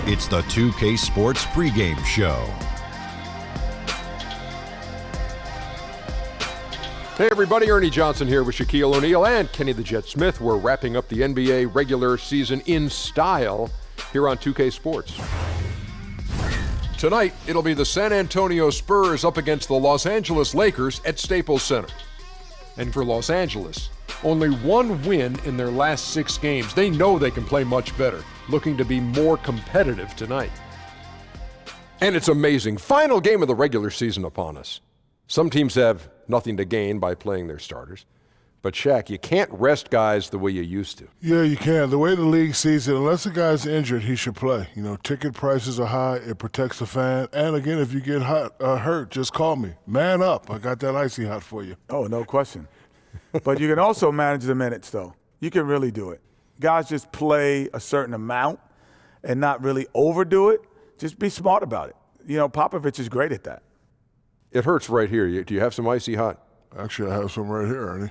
It's the 2K Sports pregame show. Hey everybody, Ernie Johnson here with Shaquille O'Neal and Kenny the Jet Smith. We're wrapping up the NBA regular season in style here on 2K Sports. Tonight, it'll be the San Antonio Spurs up against the Los Angeles Lakers at Staples Center. And for Los Angeles, only one win in their last 6 games. They know they can play much better, looking to be more competitive tonight. And it's amazing. Final game of the regular season upon us. Some teams have nothing to gain by playing their starters. But, Shaq, you can't rest guys the way you used to. Yeah, you can. The way the league sees it, unless a guy's injured, he should play. You know, ticket prices are high. It protects the fan. And, again, if you get hurt, just call me. Man up. I got that icy hot for you. Oh, no question. But you can also manage the minutes, though. You can really do it. Guys just play a certain amount and not really overdo it. Just be smart about it. You know, Popovich is great at that. It hurts right here. Do you have some icy hot? Actually, I have some right here, Ernie.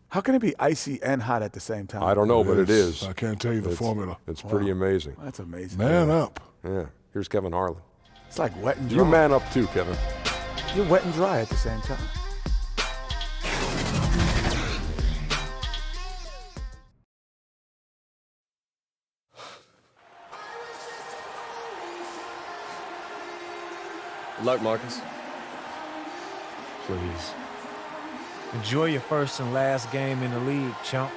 How can it be icy and hot at the same time? I don't know, but it is. I can't tell you the formula. It's pretty amazing. That's amazing. Man up. Yeah. Here's Kevin Harlan. It's like wet and dry. You man up too, Kevin. You're wet and dry at the same time. Good luck, Marcus. Please. Enjoy your first and last game in the league, chump.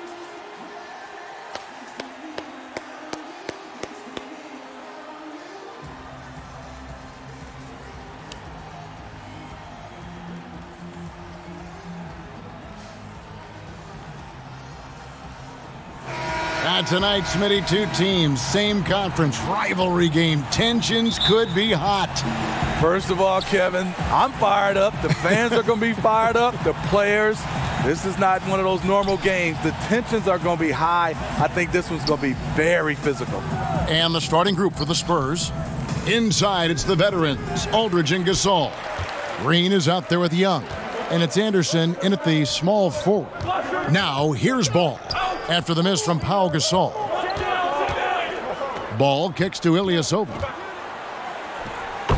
Tonight, Smitty, 2 teams, same conference, rivalry game. Tensions could be hot. First of all, Kevin, I'm fired up. The fans are going to be fired up. The players. This is not one of those normal games. The tensions are going to be high. I think this one's going to be very physical. And the starting group for the Spurs. Inside, it's the veterans, Aldridge and Gasol. Green is out there with Young. And it's Anderson in at the small forward. Now, here's Ball. After the miss from Pau Gasol. Ball kicks to Ilyasova.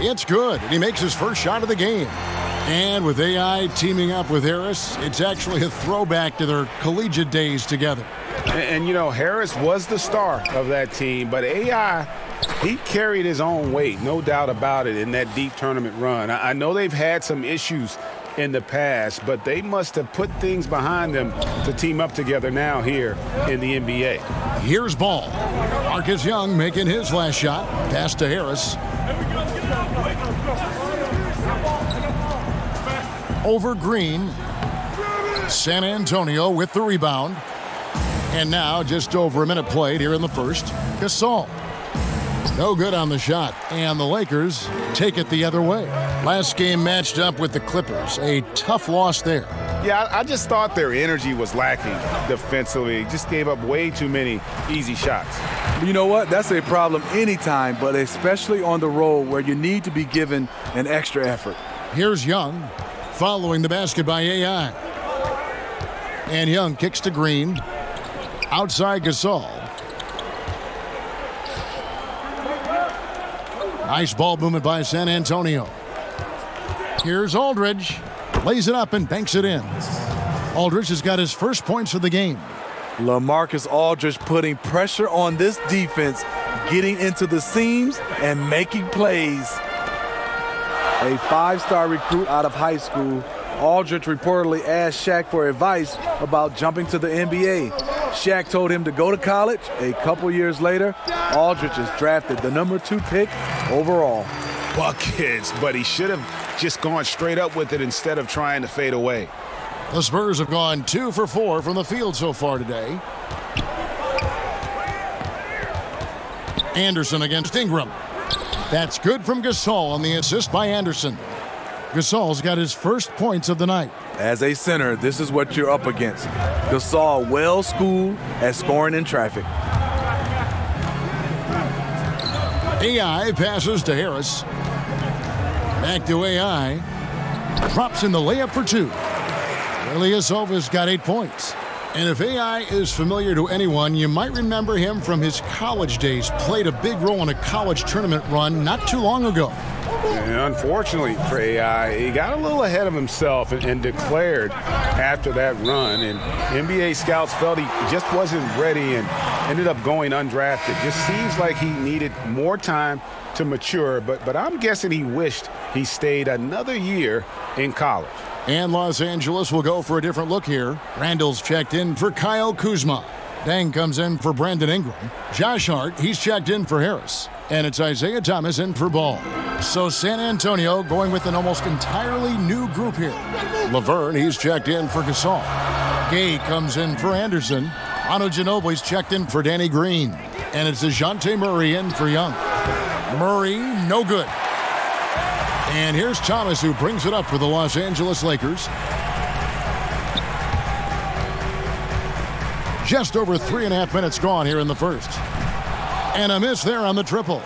It's good, and he makes his first shot of the game. And with AI teaming up with Harris, it's actually a throwback to their collegiate days together. And you know, Harris was the star of that team, but AI, he carried his own weight, no doubt about it, in that deep tournament run. I know they've had some issues in the past, but they must have put things behind them to team up together now here in the NBA. Here's Ball. Marcus Young making his last shot. Pass to Harris. Over Green. San Antonio with the rebound. And now just over a minute played here in the first. Gasol. No good on the shot, and the Lakers take it the other way. Last game matched up with the Clippers. A tough loss there. Yeah, I just thought their energy was lacking defensively. Just gave up way too many easy shots. You know what? That's a problem anytime, but especially on the road where you need to be given an extra effort. Here's Young, following the basket by AI. And Young kicks to Green. Outside Gasol. Nice ball movement by San Antonio. Here's Aldridge. Lays it up and banks it in. Aldridge has got his first points of the game. LaMarcus Aldridge putting pressure on this defense, getting into the seams and making plays. A 5-star recruit out of high school, Aldridge reportedly asked Shaq for advice about jumping to the NBA. Shaq told him to go to college. A couple years later, Aldridge is drafted the number 2 pick overall. Buckets, but he should have just gone straight up with it instead of trying to fade away. The Spurs have gone 2 for 4 from the field so far today. Anderson against Ingram. That's good from Gasol on the assist by Anderson. Gasol's got his first points of the night. As a center, this is what you're up against. Gasol well-schooled at scoring in traffic. AI passes to Harris. Back to AI. Drops in the layup for 2. Ilyasova's got 8 points. And if AI is familiar to anyone, you might remember him from his college days. Played a big role in a college tournament run not too long ago. And unfortunately for AI, he got a little ahead of himself and declared after that run. And NBA scouts felt he just wasn't ready and ended up going undrafted. Just seems like he needed more time to mature. But I'm guessing he wished he stayed another year in college. And Los Angeles will go for a different look here. Randall's checked in for Kyle Kuzma. Dang comes in for Brandon Ingram. Josh Hart, he's checked in for Harris. And it's Isaiah Thomas in for Ball. So San Antonio going with an almost entirely new group here. Laverne, he's checked in for Gasol. Gay comes in for Anderson. Manu Ginobili's checked in for Danny Green. And it's DeJounte Murray in for Young. Murray, no good. And here's Thomas, who brings it up for the Los Angeles Lakers. Just over 3.5 minutes gone here in the first. And a miss there on the triple.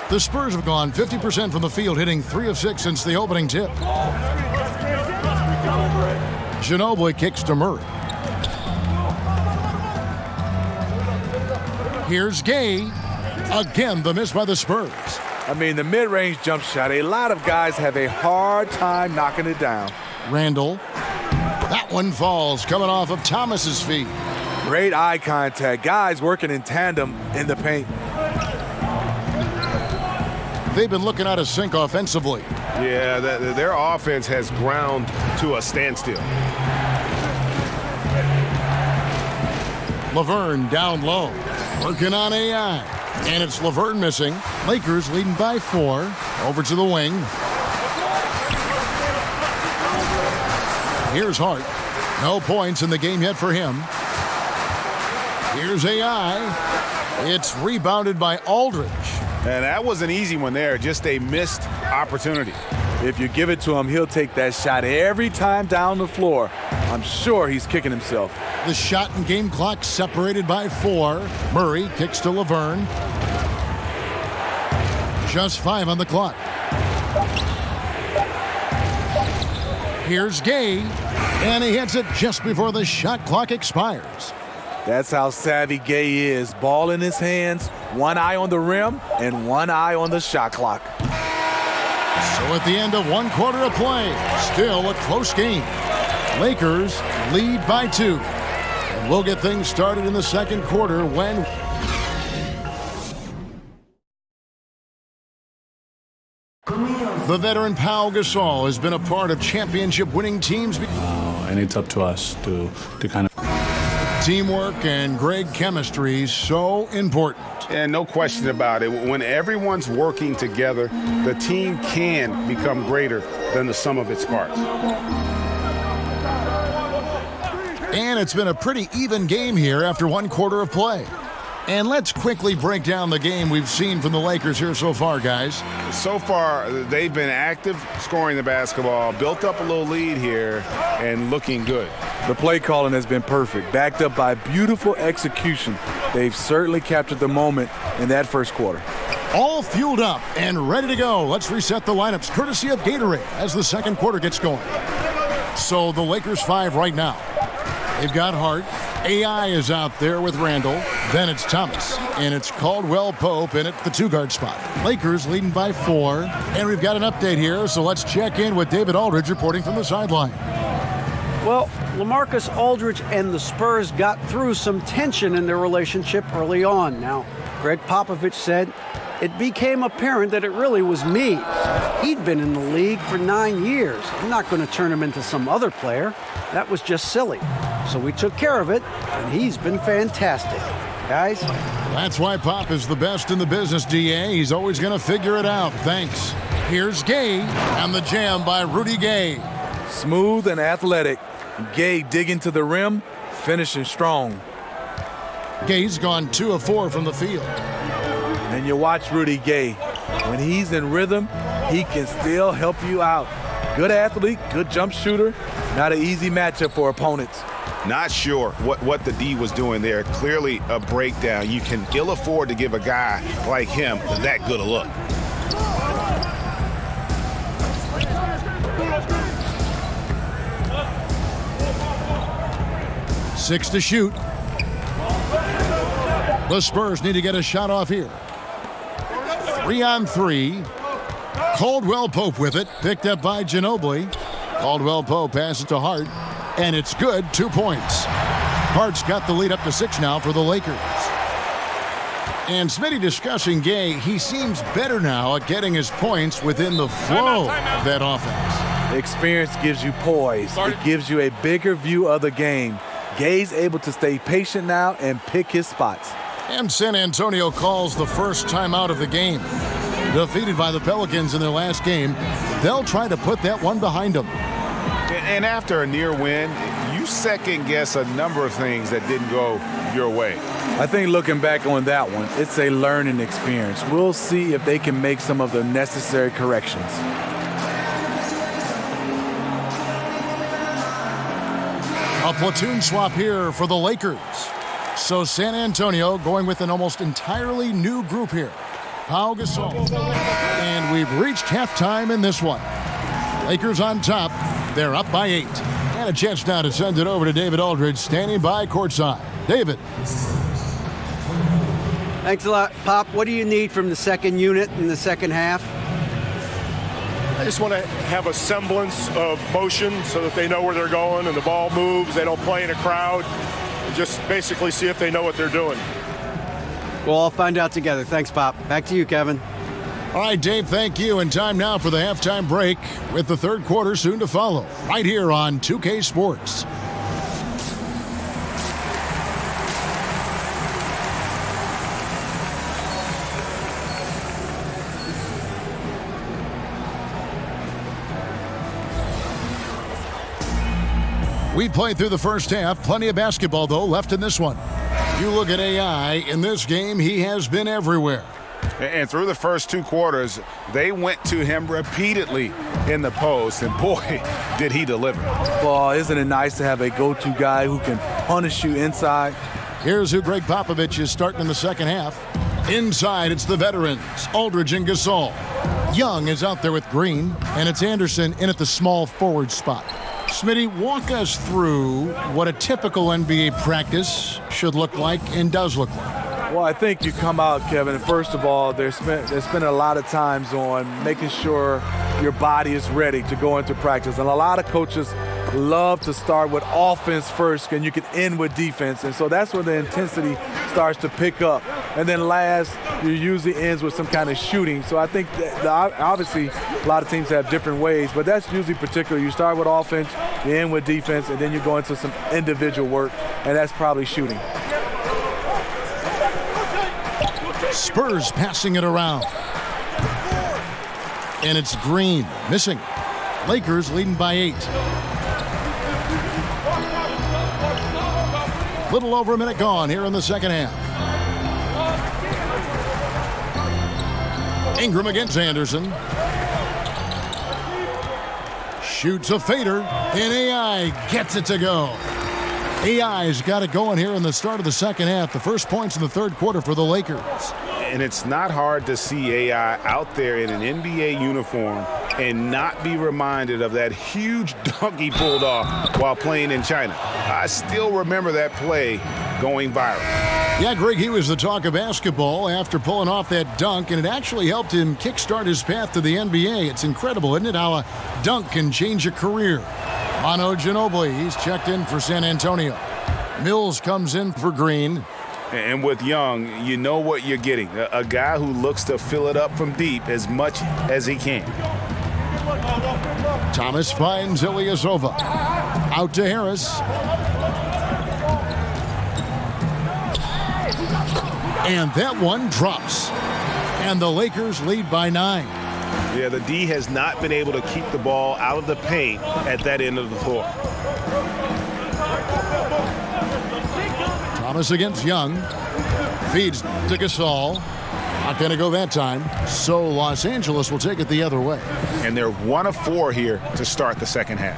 The Spurs have gone 50% from the field, hitting 3 of 6 since the opening tip. Ginobili kicks to Murray. Here's Gay. Again, the miss by the Spurs. I mean, the mid-range jump shot, a lot of guys have a hard time knocking it down. Randall. That one falls, coming off of Thomas's feet. Great eye contact. Guys working in tandem in the paint. They've been looking out of sync offensively. Yeah, their offense has ground to a standstill. Laverne down low. Working on AI. And it's Laverne missing. Lakers leading by 4. Over to the wing. Here's Hart. No points in the game yet for him. Here's AI. It's rebounded by Aldridge. And that was an easy one there, just a missed opportunity. If you give it to him, he'll take that shot every time down the floor. I'm sure he's kicking himself. The shot and game clock separated by 4. Murray kicks to Laverne. Just 5 on the clock. Here's Gay, and he hits it just before the shot clock expires. That's how savvy Gay is. Ball in his hands, one eye on the rim, and one eye on the shot clock. So at the end of 1 quarter of play, still a close game. Lakers lead by 2. And we'll get things started in the second quarter when... The veteran Pau Gasol has been a part of championship-winning teams. And it's up to us to kind of... Teamwork and great chemistry so important. And no question about it. When everyone's working together, the team can become greater than the sum of its parts. And it's been a pretty even game here after 1 quarter of play. And let's quickly break down the game we've seen from the Lakers here so far, guys. So far, they've been active, scoring the basketball, built up a little lead here, and looking good. The play calling has been perfect, backed up by beautiful execution. They've certainly captured the moment in that first quarter. All fueled up and ready to go. Let's reset the lineups, courtesy of Gatorade, as the second quarter gets going. So the Lakers 5 right now. They've got Hart. AI is out there with Randall. Then it's Thomas. And it's Caldwell Pope in at the 2-guard spot. Lakers leading by 4. And we've got an update here, so let's check in with David Aldridge reporting from the sideline. Well, LaMarcus Aldridge and the Spurs got through some tension in their relationship early on. Now, Greg Popovich said, it became apparent that it really was me. He'd been in the league for 9 years. I'm not going to turn him into some other player. That was just silly. So we took care of it, and he's been fantastic. Guys? That's why Pop is the best in the business, DA. He's always going to figure it out. Thanks. Here's Gay, and the jam by Rudy Gay. Smooth and athletic. Gay digging to the rim, finishing strong. Gay's gone 2 of 4 from the field. And you watch Rudy Gay. When he's in rhythm, he can still help you out. Good athlete, good jump shooter. Not an easy matchup for opponents. Not sure what the D was doing there. Clearly a breakdown. You can ill afford to give a guy like him that good a look. 6 to shoot. The Spurs need to get a shot off here. 3 on 3. Caldwell Pope with it. Picked up by Ginobili. Caldwell Pope passes to Hart. And it's good. 2 points. Hart's got the lead up to 6 now for the Lakers. And Smitty discussing Gay. He seems better now at getting his points within the flow of that offense. Experience gives you poise. It gives you a bigger view of the game. Gay's able to stay patient now and pick his spots. And San Antonio calls the first timeout of the game. Defeated by the Pelicans in their last game, they'll try to put that one behind them. And after a near win, you second-guess a number of things that didn't go your way. I think looking back on that one, it's a learning experience. We'll see if they can make some of the necessary corrections. A platoon swap here for the Lakers. So San Antonio going with an almost entirely new group here. Pau Gasol. And we've reached halftime in this one. Lakers on top. They're up by 8. And a chance now to send it over to David Aldridge, standing by courtside. David. Thanks a lot, Pop. What do you need from the second unit in the second half? I just want to have a semblance of motion so that they know where they're going and the ball moves. They don't play in a crowd. And just basically see if they know what they're doing. Well, I'll find out together. Thanks, Pop. Back to you, Kevin. All right, Dave, thank you. And time now for the halftime break with the third quarter soon to follow right here on 2K Sports. We played through the first half. Plenty of basketball, though, left in this one. You look at AI. In this game, he has been everywhere. And through the first 2 quarters, they went to him repeatedly in the post, and boy, did he deliver. Well, isn't it nice to have a go-to guy who can punish you inside? Here's who Greg Popovich is starting in the second half. Inside, it's the veterans, Aldridge and Gasol. Young is out there with Green, and it's Anderson in at the small forward spot. Smitty, walk us through what a typical NBA practice should look like and does look like. Well, I think you come out, Kevin, and first of all, they're spending a lot of times on making sure your body is ready to go into practice. And a lot of coaches love to start with offense first, and you can end with defense. And so that's when the intensity starts to pick up. And then last, you usually ends with some kind of shooting. So I think that obviously a lot of teams have different ways, but that's usually particular. You start with offense, you end with defense, and then you go into some individual work, and that's probably shooting. Spurs passing it around. And it's Green missing. Lakers leading by 8. Little over a minute gone here in the second half. Ingram against Anderson. Shoots a fader, and AI gets it to go. AI's got it going here in the start of the second half. The first points in the third quarter for the Lakers. And it's not hard to see AI out there in an NBA uniform and not be reminded of that huge dunk he pulled off while playing in China. I still remember that play going viral. Yeah, Greg, he was the talk of basketball after pulling off that dunk, and it actually helped him kickstart his path to the NBA. It's incredible, isn't it, how a dunk can change a career. Manu Ginobili, he's checked in for San Antonio. Mills comes in for Green. And with Young, you know what you're getting. A guy who looks to fill it up from deep as much as he can. Thomas finds Ilyasova. Out to Harris. And that one drops. And the Lakers lead by 9. Yeah, the D has not been able to keep the ball out of the paint at that end of the floor. Thomas against Young. Feeds to Gasol. Not going to go that time. So Los Angeles will take it the other way. And they're 1 of 4 here to start the second half.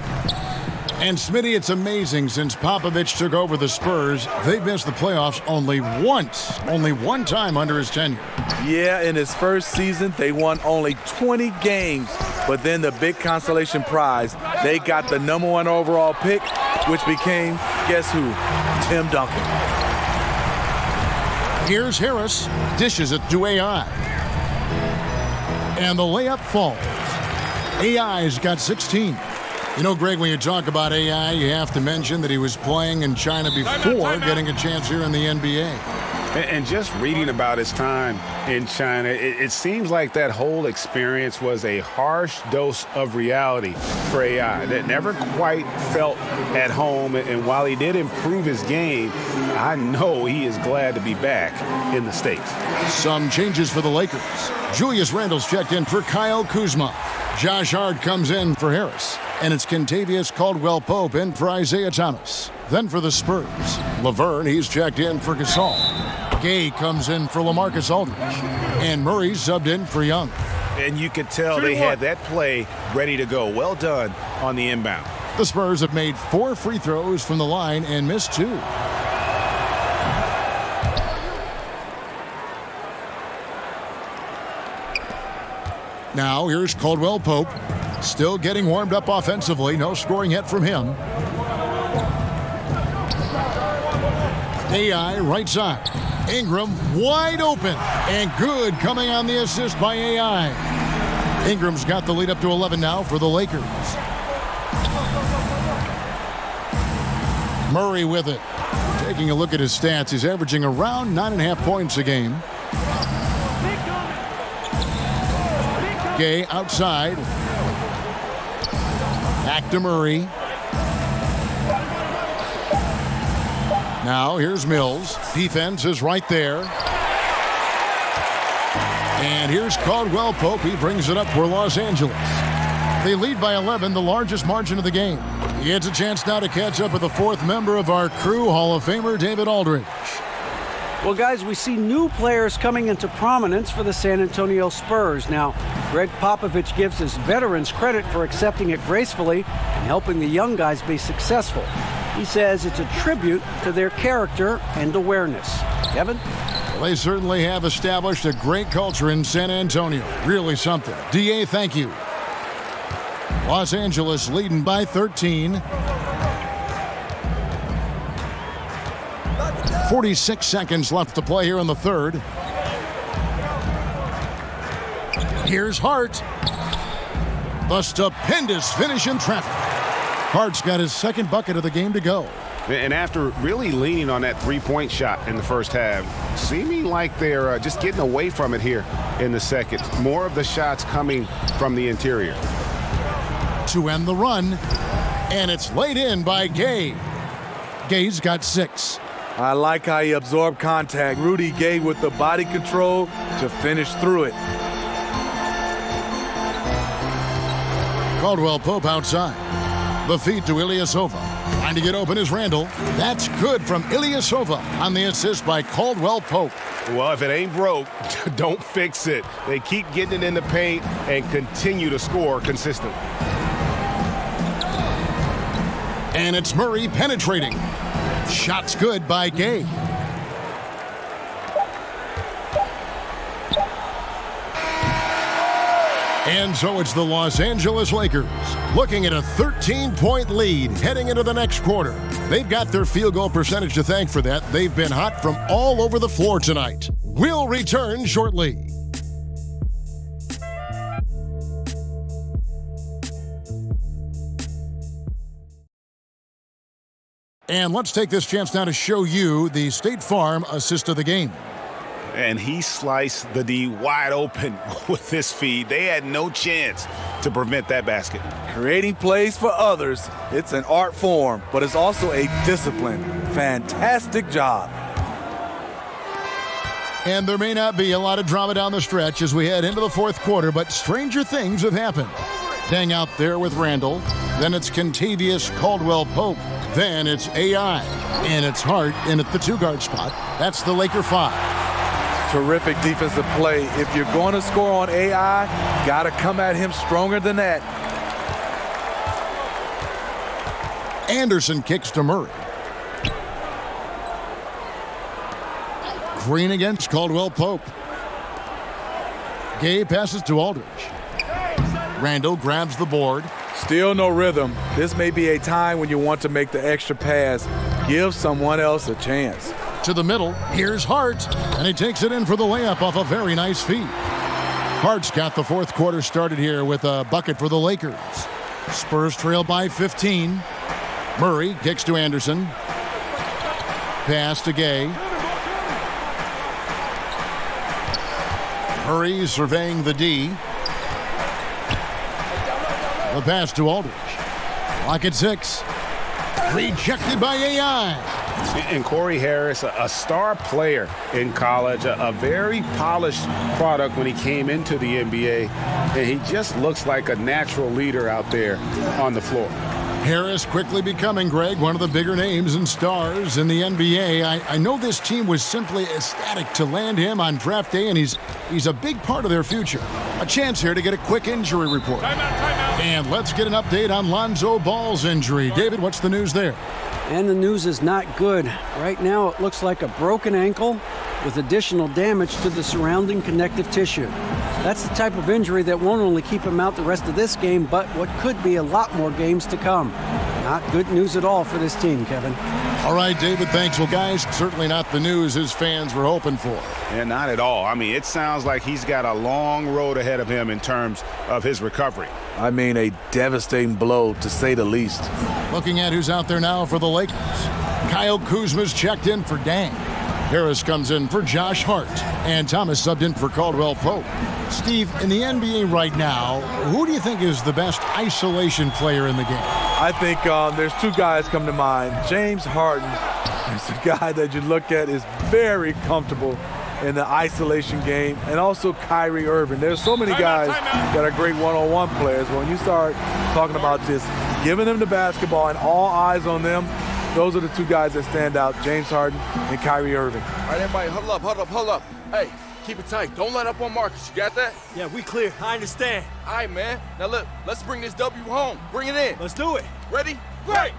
And Smitty, it's amazing since Popovich took over the Spurs, they've missed the playoffs only once. Only one time under his tenure. Yeah, in his first season, they won only 20 games. But then the big consolation prize, they got the #1 overall pick, which became, guess who? Tim Duncan. Here's Harris. Dishes it to AI. And the layup falls. AI's got 16. You know, Greg, when you talk about AI, you have to mention that he was playing in China before getting a chance here in the NBA. And just reading about his time in China, it seems like that whole experience was a harsh dose of reality for AI that never quite felt at home. And while he did improve his game, I know he is glad to be back in the States. Some changes for the Lakers. Julius Randle's checked in for Kyle Kuzma. Josh Hart comes in for Harris. And it's Kentavious Caldwell-Pope in for Isaiah Thomas. Then for the Spurs, Laverne, he's checked in for Gasol. Gay comes in for LaMarcus Aldridge. And Murray subbed in for Young. And you could tell they had that play ready to go. Well done on the inbound. The Spurs have made 4 free throws from the line and missed 2. Now here's Caldwell-Pope. Still getting warmed up offensively. No scoring yet from him. AI right side. Ingram wide open. And good coming on the assist by AI. Ingram's got the lead up to 11 now for the Lakers. Murray with it. Taking a look at his stats, he's averaging around 9.5 points a game. Gay outside. Back to Murray. Now here's Mills. Defense is right there. And here's Caldwell-Pope. He brings it up for Los Angeles. They lead by 11, the largest margin of the game. He gets a chance now to catch up with the 4th member of our crew, Hall of Famer David Aldridge. Well, guys, we see new players coming into prominence for the San Antonio Spurs. Now, Greg Popovich gives his veterans credit for accepting it gracefully and helping the young guys be successful. He says it's a tribute to their character and awareness. Kevin? Well, they certainly have established a great culture in San Antonio. Really something. DA, thank you. Los Angeles leading by 13. 46 seconds left to play here in the third. Here's Hart. The stupendous finish in traffic. Hart's got his second bucket of the game to go. And after really leaning on that three-point shot in the first half, seeming like they're just getting away from it here in the second. More of the shots coming from the interior. To end the run, and it's laid in by Gay. Gay's got 6. I like how he absorbed contact. Rudy Gay with the body control to finish through it. Caldwell-Pope outside. The feed to Ilyasova. Trying to get open is Randle. That's good from Ilyasova on the assist by Caldwell-Pope. Well, if it ain't broke, don't fix it. They keep getting it in the paint and continue to score consistently. And it's Murray penetrating. Shot's good by Gay. And so it's the Los Angeles Lakers looking at a 13-point lead heading into the next quarter. They've got their field goal percentage to thank for that. They've been hot from all over the floor tonight. We'll return shortly. And let's take this chance now to show you the State Farm assist of the game. And he sliced the D wide open with this feed. They had no chance to prevent that basket. Creating plays for others, it's an art form, but it's also a discipline. Fantastic job. And there may not be a lot of drama down the stretch as we head into the fourth quarter, but stranger things have happened. Dang out there with Randle. Then it's Kentavious Caldwell-Pope. Then it's AI. And it's Hart in at the 2-guard spot. That's the Laker 5. Terrific defensive play. If you're going to score on AI, got to come at him stronger than that. Anderson kicks to Murray. Green against Caldwell-Pope. Gay passes to Aldridge. Randle grabs the board. Still no rhythm. This may be a time when you want to make the extra pass. Give someone else a chance. To the middle, here's Hart, and he takes it in for the layup off a very nice feed. Hart's got the fourth quarter started here with a bucket for the Lakers. Spurs trail by 15. Murray kicks to Anderson. Pass to Gay. Murray surveying the D. The pass to Aldridge. Lock at 6. Rejected by AI. And Corey Harris, a star player in college, a very polished product when he came into the NBA, and he just looks like a natural leader out there on the floor. Harris quickly becoming, Greg, one of the bigger names and stars in the NBA. I know this team was simply ecstatic to land him on draft day, and he's a big part of their future. A chance here to get a quick injury report. Timeout. And let's get an update on Lonzo Ball's injury. David, what's the news there? And the news is not good. Right now it looks like a broken ankle with additional damage to the surrounding connective tissue. That's the type of injury that won't only keep him out the rest of this game, but what could be a lot more games to come. Not good news at all for this team, Kevin. All right, David, thanks. Well, guys, certainly not the news his fans were hoping for. Yeah, not at all. I mean, it sounds like he's got a long road ahead of him in terms of his recovery. I mean, a devastating blow, to say the least. Looking at who's out there now for the Lakers. Kyle Kuzma's checked in for Dang. Harris comes in for Josh Hart. And Thomas subbed in for Caldwell Pope. Steve, in the NBA right now, who do you think is the best isolation player in the game? I think there's two guys come to mind. James Harden is a guy that you look at is very comfortable in the isolation game, and also Kyrie Irving. There's so many guys that are great one-on-one players. When you start talking about just giving them the basketball and all eyes on them, those are the two guys that stand out, James Harden and Kyrie Irving. All right, everybody, huddle up. Hey, keep it tight. Don't let up on Marcus. You got that? Yeah, we clear. I understand. All right, man. Now, look, let's bring this W home. Bring it in. Let's do it. Ready? Great!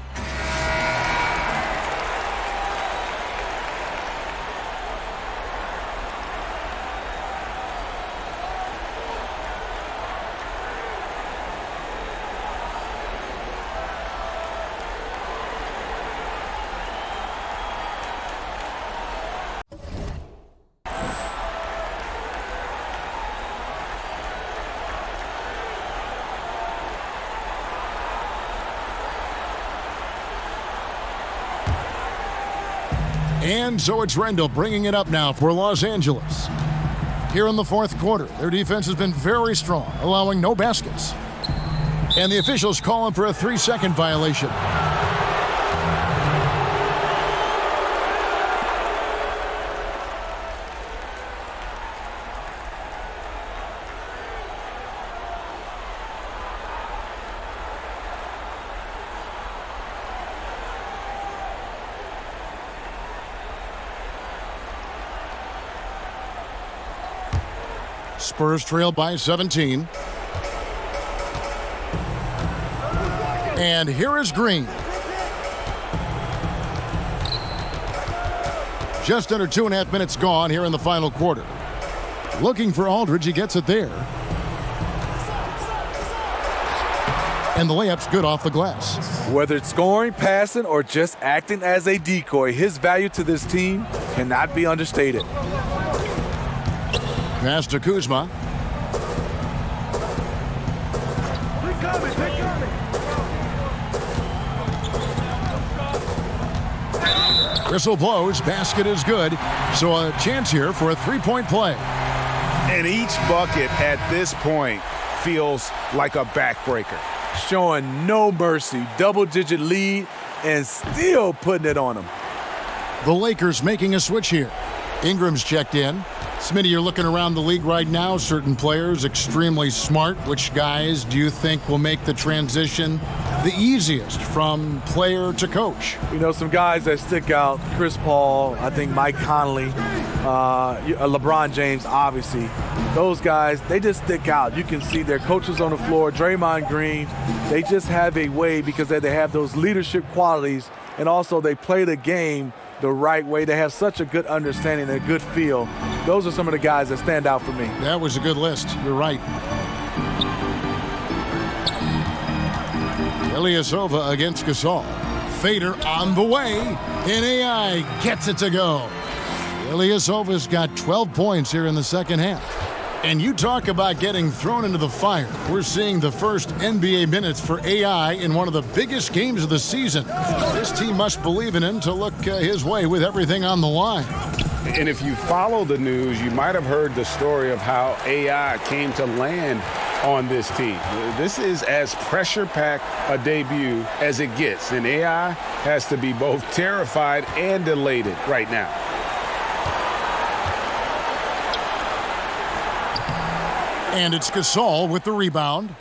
And so it's Rendell bringing it up now for Los Angeles. Here in the fourth quarter, their defense has been very strong, allowing no baskets. And the officials calling for a 3-second violation. Spurs trail by 17. And here is Green. Just under 2.5 minutes gone here in the final quarter. Looking for Aldridge, he gets it there. And the layup's good off the glass. Whether it's scoring, passing, or just acting as a decoy, his value to this team cannot be understated. Pass to Kuzma. Whistle blows, basket is good, so a chance here for a three-point play. And each bucket at this point feels like a backbreaker. Showing no mercy, double-digit lead, and still putting it on them. The Lakers making a switch here. Ingram's checked in. Smitty, you're looking around the league right now. Certain players extremely smart. Which guys do you think will make the transition the easiest from player to coach? You know, some guys that stick out, Chris Paul, I think Mike Conley, LeBron James, obviously. Those guys, they just stick out. You can see their coaches on the floor, Draymond Green. They just have a way because they have those leadership qualities, and also they play the game the right way. They have such a good understanding and a good feel. Those are some of the guys that stand out for me. That was a good list. You're right. Ilyasova against Gasol. fader on the way, and AI gets it to go. Ilyasova's got 12 points here in the second half. And you talk about getting thrown into the fire. We're seeing the first NBA minutes for AI in one of the biggest games of the season. This team must believe in him to look his way with everything on the line. And if you follow the news, you might have heard the story of how AI came to land on this team. This is as pressure-packed a debut as it gets, and AI has to be both terrified and elated right now. And it's Gasol with the rebound.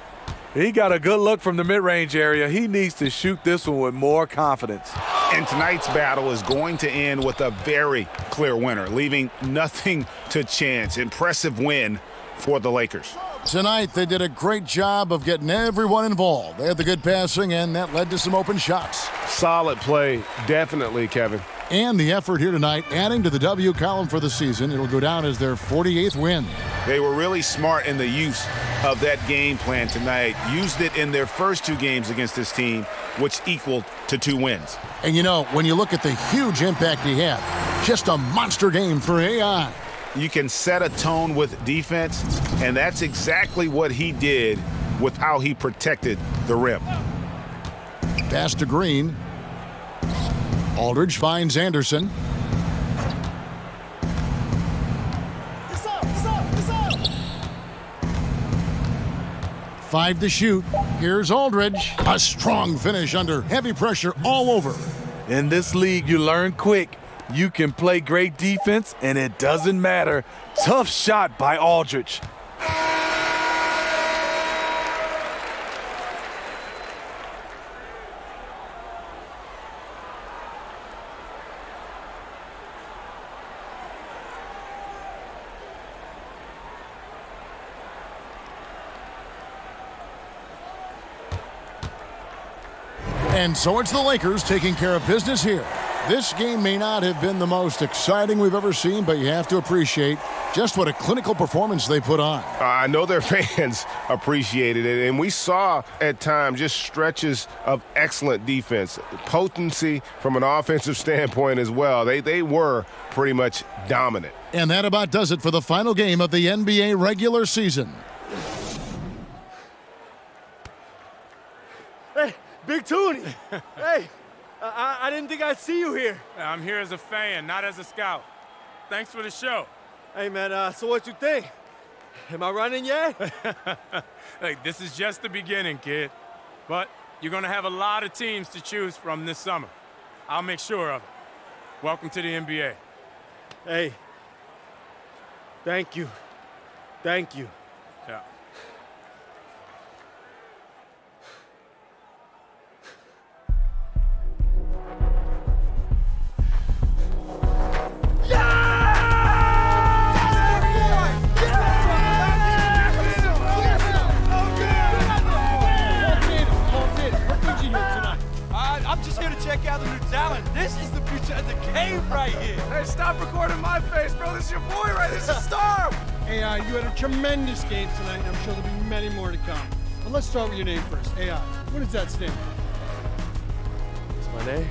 He got a good look from the mid-range area. He needs to shoot this one with more confidence. And tonight's battle is going to end with a very clear winner, leaving nothing to chance. Impressive win for the Lakers. Tonight, they did a great job of getting everyone involved. They had the good passing, and that led to some open shots. Solid play, definitely, Kevin. And the effort here tonight, adding to the W column for the season. It'll go down as their 48th win. They were really smart in the use of that game plan tonight. Used it in their first 2 games against this team, which equaled to 2 wins. And you know, when you look at the huge impact he had, just a monster game for AI. You can set a tone with defense, and that's exactly what he did with how he protected the rim. Pass to Green. Aldridge finds Anderson. Five to shoot. Here's Aldridge. A strong finish under heavy pressure all over. In this league, you learn quick. You can play great defense, and it doesn't matter. Tough shot by Aldridge. And so it's the Lakers taking care of business here. This game may not have been the most exciting we've ever seen, but you have to appreciate just what a clinical performance they put on. I know their fans appreciated it, and we saw at times just stretches of excellent defense, potency from an offensive standpoint as well. They were pretty much dominant. And that about does it for the final game of the NBA regular season. Hey, Big Toonie. Hey, I didn't think I'd see you here. I'm here as a fan, not as a scout. Thanks for the show. Hey, man, so what you think? Am I running yet? Hey, this is just the beginning, kid. But you're going to have a lot of teams to choose from this summer. I'll make sure of it. Welcome to the NBA. Hey, thank you. Thank you. Yeah. I'm just here to check out the new talent. This is the future of the game right here. Hey, stop recording my face, bro. This is your boy, right? This is a star. AI, you had a tremendous game tonight, and I'm sure there'll be many more to come. But let's start with your name first, AI. What does that stand for? What's my name?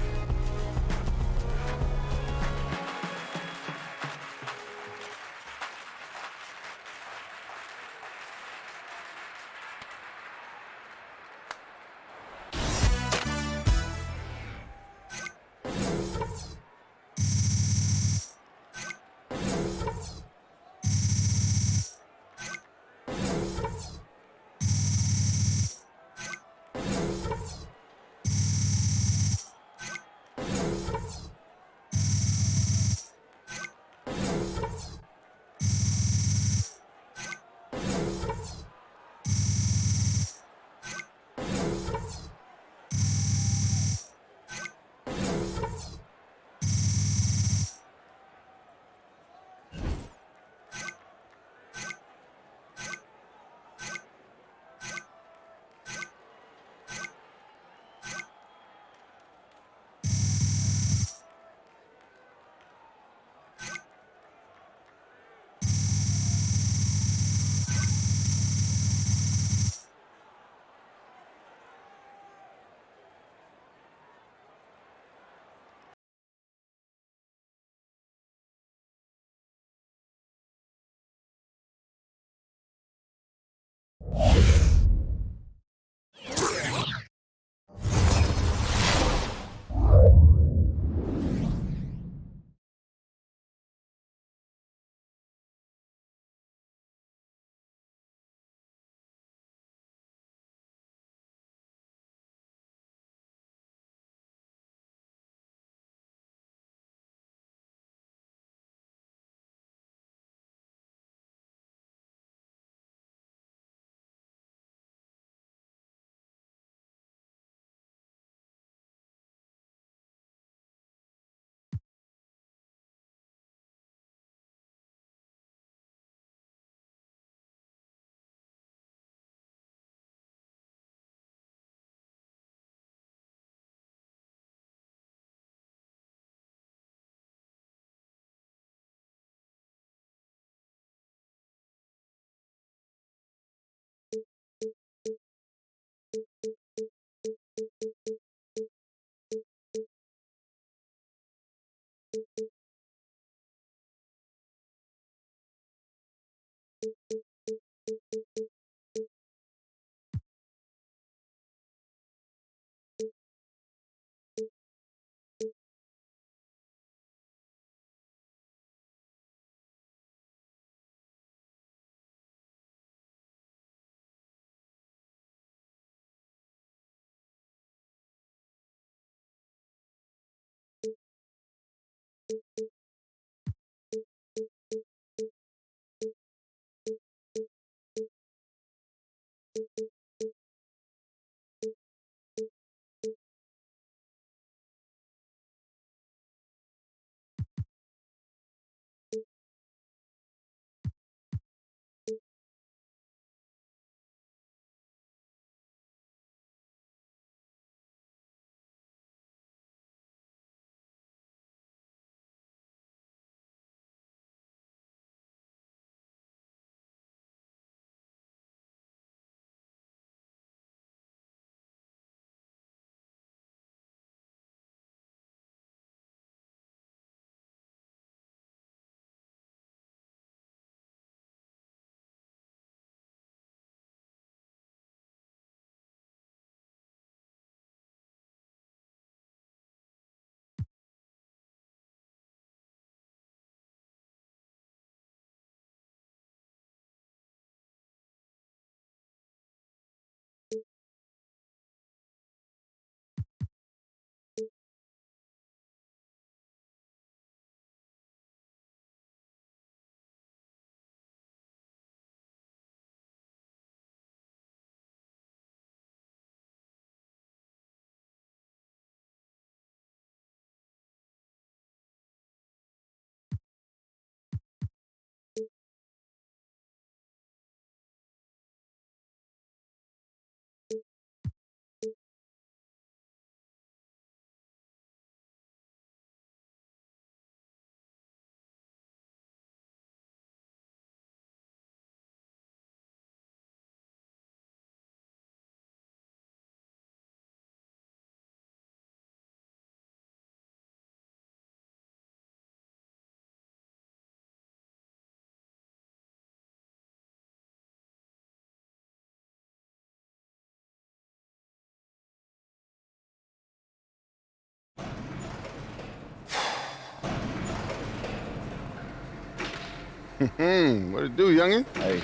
What it do, youngin'? Hey,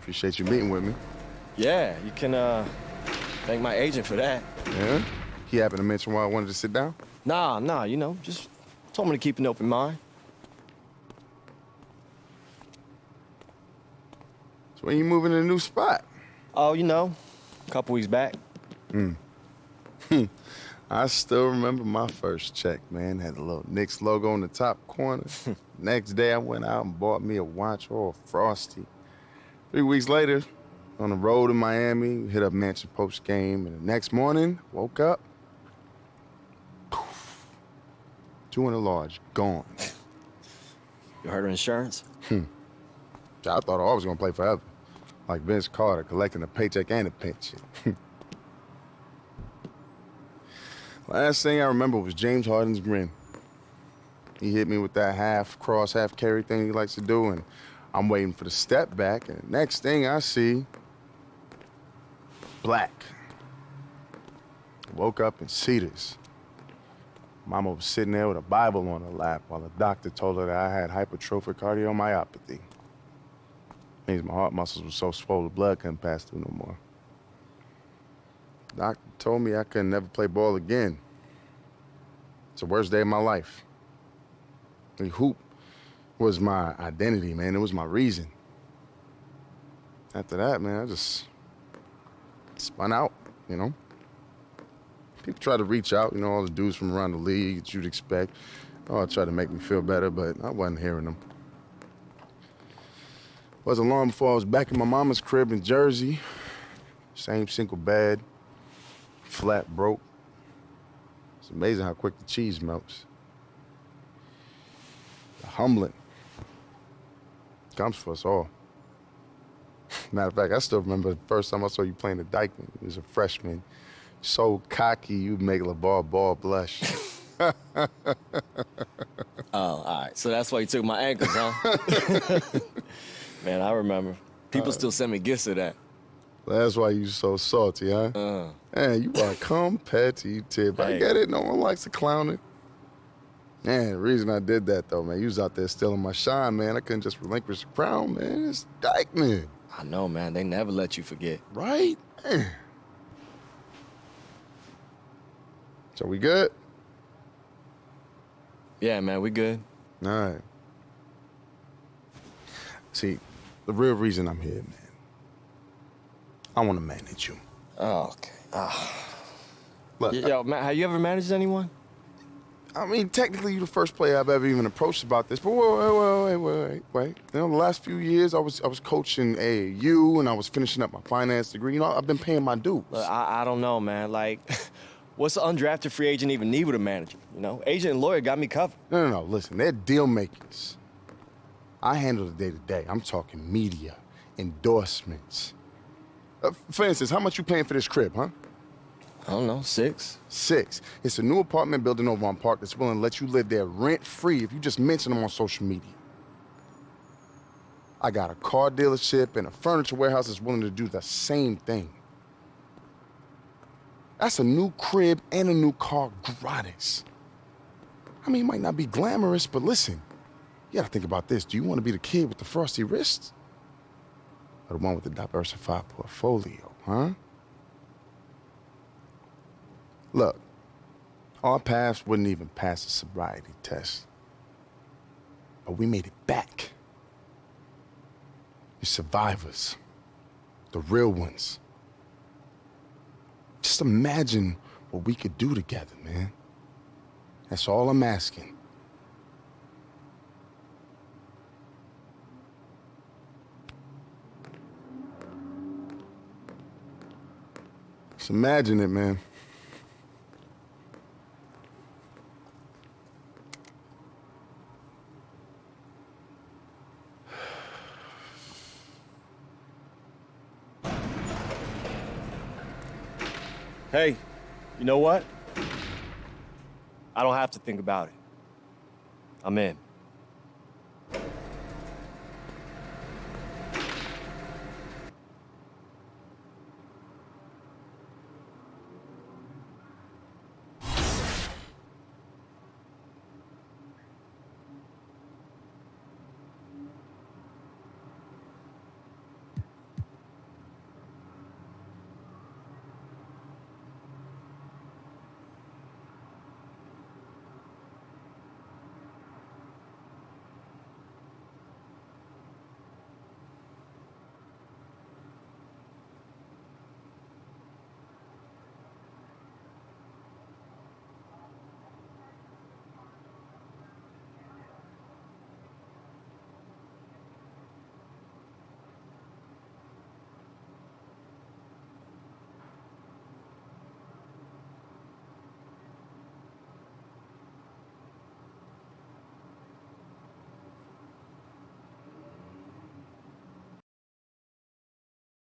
appreciate you meeting with me. Yeah, you can thank my agent for that. Yeah? He happened to mention why I wanted to sit down? Nah, you know, just told me to keep an open mind. So when you moving to a new spot? Oh, you know, a couple weeks back. I still remember my first check, man. Had a little Knicks logo on the top corner. Next day, I went out and bought me a watch or a Frosty. 3 weeks later, on the road in Miami, hit up Mansion post game, and the next morning, woke up, poof, 200 large, gone. You heard of insurance? I thought I was gonna play forever. Like Vince Carter, collecting a paycheck and a pension. Last thing I remember was James Harden's grin. He hit me with that half cross, half carry thing he likes to do, and I'm waiting for the step back, and the next thing I see, black. Woke up in Cedars. Mama was sitting there with a Bible on her lap while the doctor told her that I had hypertrophic cardiomyopathy. Means my heart muscles were so swollen, blood couldn't pass through no more. Doctor told me I could never play ball again. It's the worst day of my life. The hoop was my identity, man. It was my reason. After that, man, I just spun out, you know? People try to reach out, you know, all the dudes from around the league that you'd expect. Oh, try to make me feel better, but I wasn't hearing them. Wasn't long before I was back in my mama's crib in Jersey. Same single bed, flat broke. It's amazing how quick the cheese melts. The humbling comes for us all. Matter of fact, I still remember the first time I saw you playing the Dykeman. You was a freshman. So cocky, you'd make LeVar Ball blush. Oh, all right. So that's why you took my ankles, huh? Man, I remember. People still send me gifts of that. That's why you so salty, huh? Man, you are competitive. I get it. No one likes to clown it. Man, the reason I did that, though, man, you was out there stealing my shine, man. I couldn't just relinquish the crown, man. It's Dykeman. I know, man. They never let you forget. Right? Man. So we good? Yeah, man, we good. All right. See, the real reason I'm here, man, I want to manage you. Oh, okay. Look, Yo, man, have you ever managed anyone? I mean, technically, you're the first player I've ever even approached about this. But wait. You know, the last few years, I was coaching AAU, and I was finishing up my finance degree. You know, I've been paying my dues. Look, I don't know, man. Like, what's an undrafted free agent even need with a manager? You know, agent and lawyer got me covered. No. Listen, they're deal makers. I handle the day-to-day. I'm talking media, endorsements. For instance, how much you paying for this crib, huh? I don't know, 6. 6. It's a new apartment building over on Park that's willing to let you live there rent-free if you just mention them on social media. I got a car dealership and a furniture warehouse that's willing to do the same thing. That's a new crib and a new car gratis. I mean, it might not be glamorous, but listen, you gotta think about this. Do you want to be the kid with the frosty wrists? Or the one with the diversified portfolio, huh? Look, our paths wouldn't even pass the sobriety test. But we made it back. You're survivors. The real ones. Just imagine what we could do together, man. That's all I'm asking. Just imagine it, man. Hey, you know what? I don't have to think about it. I'm in.